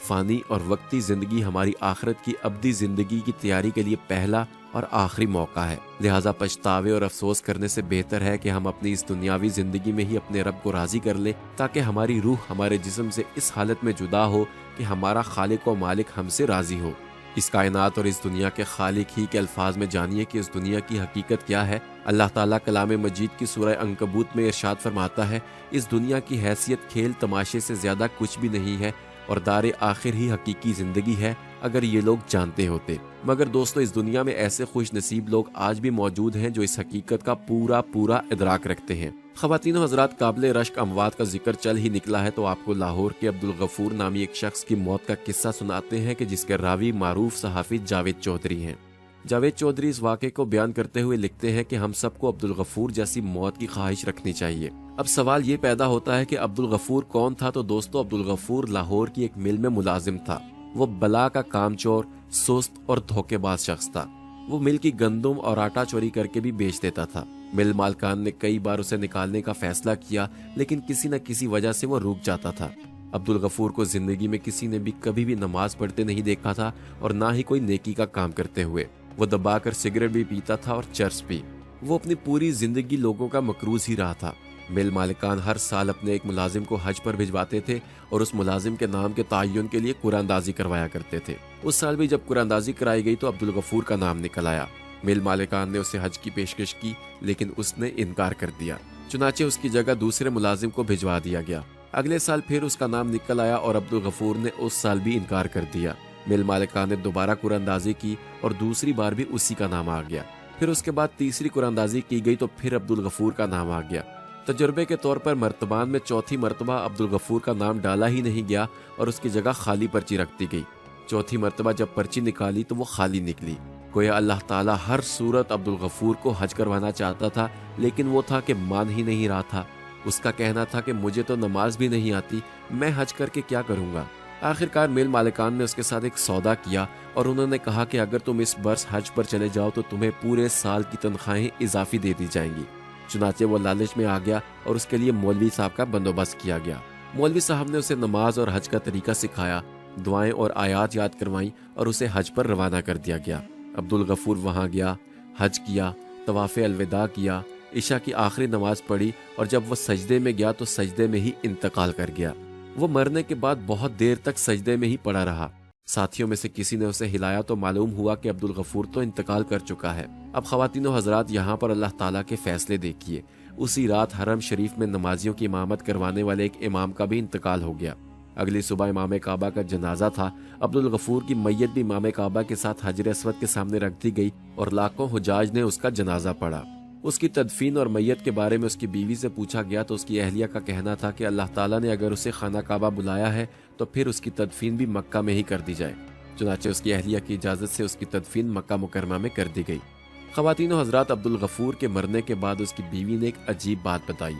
فانی اور وقتی زندگی ہماری آخرت کی ابدی زندگی کی تیاری کے لیے پہلا اور آخری موقع ہے، لہٰذا پچھتاوے اور افسوس کرنے سے بہتر ہے کہ ہم اپنی اس دنیاوی زندگی میں ہی اپنے رب کو راضی کر لیں، تاکہ ہماری روح ہمارے جسم سے اس حالت میں جدا ہو کہ ہمارا خالق و مالک ہم سے راضی ہو۔ اس کائنات اور اس دنیا کے خالق ہی کے الفاظ میں جانیے کہ اس دنیا کی حقیقت کیا ہے۔ اللہ تعالیٰ کلام مجید کی سورہ عنکبوت میں ارشاد فرماتا ہے، اس دنیا کی حیثیت کھیل تماشے سے زیادہ کچھ بھی نہیں ہے اور دار آخر ہی حقیقی زندگی ہے، اگر یہ لوگ جانتے ہوتے۔ مگر دوستو، اس دنیا میں ایسے خوش نصیب لوگ آج بھی موجود ہیں جو اس حقیقت کا پورا ادراک رکھتے ہیں۔ خواتین و حضرات، قابل رشک اموات کا ذکر چل ہی نکلا ہے تو آپ کو لاہور کے عبدالغفور نامی ایک شخص کی موت کا قصہ سناتے ہیں کہ جس کے راوی معروف صحافی جاوید چودھری ہیں۔ جاوید چودھری اس واقعے کو بیان کرتے ہوئے لکھتے ہیں کہ ہم سب کو عبدالغفور جیسی موت کی خواہش رکھنی چاہیے۔ اب سوال یہ پیدا ہوتا ہے کہ عبدالغفور کون تھا؟ تو دوستو، عبدالغفور لاہور کی ایک مل میں ملازم تھا۔ وہ بلا کا کام چور، سست اور دھوکے باز شخص تھا۔ وہ مل کی گندم اور آٹا چوری کر کے بھی بیچ دیتا تھا۔ مل مالکان نے کئی بار اسے نکالنے کا فیصلہ کیا، لیکن کسی نہ کسی وجہ سے وہ رک جاتا تھا۔ عبدالغفور کو زندگی میں کسی نے بھی کبھی بھی نماز پڑھتے نہیں دیکھا تھا اور نہ ہی کوئی نیکی کا کام کرتے ہوئے۔ وہ دبا کر سگریٹ بھی پیتا تھا اور چرس بھی۔ وہ اپنی پوری زندگی لوگوں کا مکروز ہی رہا تھا۔ مل مالکان ہر سال اپنے ایک ملازم کو حج پر بھجواتے تھے اور اس ملازم کے نام کے تعین کے لیے قرآن اندازی کروایا کرتے تھے۔ اس سال بھی جب قرآن اندازی کرائی گئی تو عبدالغفور کا نام نکل آیا۔ مل مالکان نے اسے حج کی پیشکش کی، لیکن اس نے انکار کر دیا۔ چنانچہ اس کی جگہ دوسرے ملازم کو بھجوا دیا گیا۔ اگلے سال پھر اس کا نام نکل آیا اور عبدالغفور نے اس سال بھی انکار کر دیا۔ مل مالکان نے دوبارہ قرآن اندازی کی اور دوسری بار بھی اسی کا نام آ گیا۔ پھر اس کے بعد تیسری قرآن اندازی کی گئی تو پھر عبدالغفور کا نام آ گیا۔ تجربے کے طور پر مرتبان میں چوتھی مرتبہ عبدالغفور کا نام ڈالا ہی نہیں گیا اور اس کی جگہ خالی پرچی رکھ دی گئی۔ چوتھی مرتبہ جب پرچی نکالی تو وہ خالی نکلی۔ گویا اللہ تعالیٰ ہر صورت عبدالغفور کو حج کروانا چاہتا تھا، لیکن وہ تھا کہ مان ہی نہیں رہا تھا۔ اس کا کہنا تھا کہ مجھے تو نماز بھی نہیں آتی، میں حج کر کے کیا کروں گا؟ آخرکار مل مالکان نے اس کے ساتھ ایک سودا کیا اور انہوں نے کہا کہ اگر تم اس برس حج پر چلے جاؤ تو تمہیں پورے سال کی تنخواہیں اضافی دے دی جائیں گی۔ چنانچہ وہ لالچ میں آ گیا اور اس کے لیے مولوی صاحب کا بندوبست کیا گیا۔ مولوی صاحب نے اسے نماز اور حج کا طریقہ سکھایا، دعائیں اور آیات یاد کروائیں اور اسے حج پر روانہ کر دیا گیا۔ عبدالغفور وہاں گیا، حج کیا، طواف الوداع کیا، عشاء کی آخری نماز پڑھی اور جب وہ سجدے میں گیا تو سجدے میں ہی انتقال کر گیا۔ وہ مرنے کے بعد بہت دیر تک سجدے میں ہی پڑا رہا۔ ساتھیوں میں سے کسی نے اسے ہلایا تو معلوم ہوا کہ عبدالغفور تو انتقال کر چکا ہے۔ اب خواتین و حضرات، یہاں پر اللہ تعالیٰ کے فیصلے دیکھیے۔ اسی رات حرم شریف میں نمازیوں کی امامت کروانے والے ایک امام کا بھی انتقال ہو گیا۔ اگلی صبح امام کعبہ کا جنازہ تھا۔ عبدالغفور کی میت بھی امام کعبہ کے ساتھ حجر اسود کے سامنے رکھ دی گئی اور لاکھوں حجاج نے اس کا جنازہ پڑھا۔ اس کی تدفین اور میت کے بارے میں اس کی بیوی سے پوچھا گیا تو اس کی اہلیہ کا کہنا تھا کہ اللہ تعالیٰ نے اگر اسے خانہ کعبہ بلایا ہے تو پھر اس کی تدفین بھی مکہ میں ہی کر دی جائے۔ چنانچہ اس کی اہلیہ کی اجازت سے اس کی تدفین مکہ مکرمہ میں کر دی گئی۔ خواتین و حضرات، عبدالغفور کے مرنے کے بعد اس کی بیوی نے ایک عجیب بات بتائی۔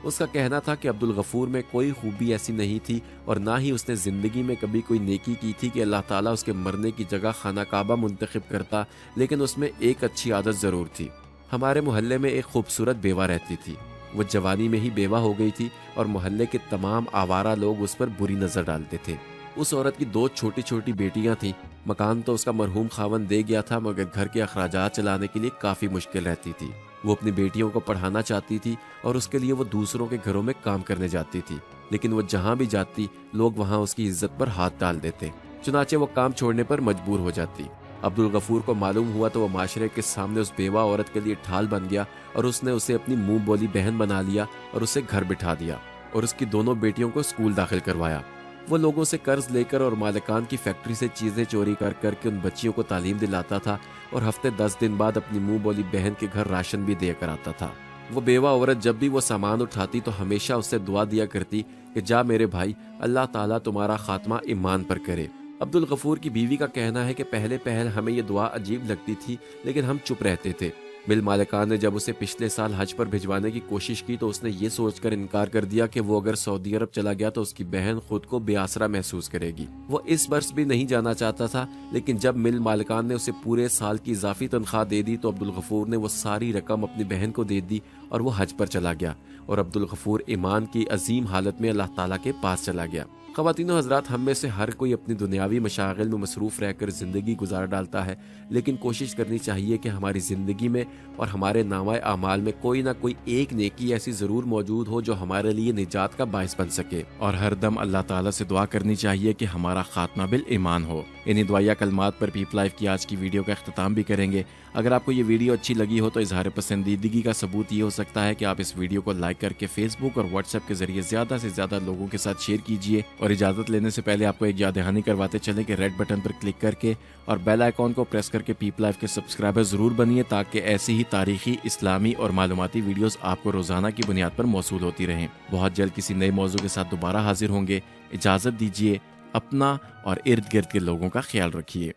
اس کا کہنا تھا کہ عبدالغفور میں کوئی خوبی ایسی نہیں تھی اور نہ ہی اس نے زندگی میں کبھی کوئی نیکی کی تھی کہ اللہ تعالیٰ اس کے مرنے کی جگہ خانہ کعبہ منتخب کرتا، لیکن اس میں ایک اچھی عادت ضرور تھی۔ ہمارے محلے میں ایک خوبصورت بیوہ رہتی تھی۔ وہ جوانی میں ہی بیوہ ہو گئی تھی اور محلے کے تمام آوارہ لوگ اس پر بری نظر ڈالتے تھے۔ اس عورت کی 2 چھوٹی چھوٹی بیٹیاں تھیں۔ مکان تو اس کا مرحوم خاوند دے گیا تھا، مگر گھر کے اخراجات چلانے کے لیے کافی مشکل رہتی تھی۔ وہ اپنی بیٹیوں کو پڑھانا چاہتی تھی اور اس کے لیے وہ دوسروں کے گھروں میں کام کرنے جاتی تھی، لیکن وہ جہاں بھی جاتی لوگ وہاں اس کی عزت پر ہاتھ ڈال دیتے۔ چنانچہ وہ کام چھوڑنے پر مجبور ہو جاتی۔ عبدالغفور کو معلوم ہوا تو وہ معاشرے کے سامنے اس بیوہ عورت کے لیے ڈھال بن گیا اور اس نے اسے اپنی منہ بولی بہن بنا لیا اور اسے گھر بٹھا دیا اور اس کی دونوں بیٹیوں کو اسکول داخل کروایا۔ وہ لوگوں سے قرض لے کر اور مالکان کی فیکٹری سے چیزیں چوری کر کر کے ان بچیوں کو تعلیم دلاتا تھا اور ہفتے 10 دن بعد اپنی منہ بولی بہن کے گھر راشن بھی دیا کر آتا تھا۔ وہ بیوہ عورت جب بھی وہ سامان اٹھاتی تو ہمیشہ اس سے دعا دیا کرتی کہ جا میرے بھائی، اللہ تعالیٰ تمہارا خاتمہ ایمان پر کرے۔ عبدالغفور کی بیوی کا کہنا ہے کہ پہلے پہل ہمیں یہ دعا عجیب لگتی تھی، لیکن ہم چپ رہتے تھے۔ مل مالکان نے جب اسے پچھلے سال حج پر بھجوانے کی کوشش کی تو اس نے یہ سوچ کر انکار کر دیا کہ وہ اگر سعودی عرب چلا گیا تو اس کی بہن خود کو بے آسرا محسوس کرے گی۔ وہ اس برس بھی نہیں جانا چاہتا تھا، لیکن جب مل مالکان نے اسے پورے سال کی اضافی تنخواہ دے دی تو عبدالغفور نے وہ ساری رقم اپنی بہن کو دے دی اور وہ حج پر چلا گیا اور عبدالغفور ایمان کی عظیم حالت میں اللہ تعالیٰ کے پاس چلا گیا۔ خواتین و حضرات، ہم میں سے ہر کوئی اپنی دنیاوی مشاغل میں مصروف رہ کر زندگی گزار ڈالتا ہے، لیکن کوشش کرنی چاہیے کہ ہماری زندگی میں اور ہمارے نامہ اعمال میں کوئی نہ کوئی ایک نیکی ایسی ضرور موجود ہو جو ہمارے لیے نجات کا باعث بن سکے، اور ہر دم اللہ تعالیٰ سے دعا کرنی چاہیے کہ ہمارا خاتمہ بالایمان ہو۔ انہی دعائیہ کلمات پر پیپ لائف کی آج کی ویڈیو کا اختتام بھی کریں گے۔ اگر آپ کو یہ ویڈیو اچھی لگی ہو تو اظہار پسندیدگی کا ثبوت یہ ہو سکتا ہے کہ آپ اس ویڈیو کو لائک کر کے فیس بک اور واٹس ایپ کے ذریعے زیادہ سے زیادہ لوگوں کے ساتھ شیئر کیجیے، اور اجازت لینے سے پہلے آپ کو ایک یاد دہانی کرواتے چلیں کہ ریڈ بٹن پر کلک کر کے اور بیل آئیکن کو پریس کر کے پیپ لائف کے سبسکرائبر ضرور بنیے، تاکہ ایسی ہی تاریخی، اسلامی اور معلوماتی ویڈیوز آپ کو روزانہ کی بنیاد پر موصول ہوتی رہیں۔ بہت جلد کسی نئے موضوع کے ساتھ دوبارہ حاضر ہوں گے۔ اجازت دیجیے، اپنا اور ارد گرد کے لوگوں کا خیال رکھیے۔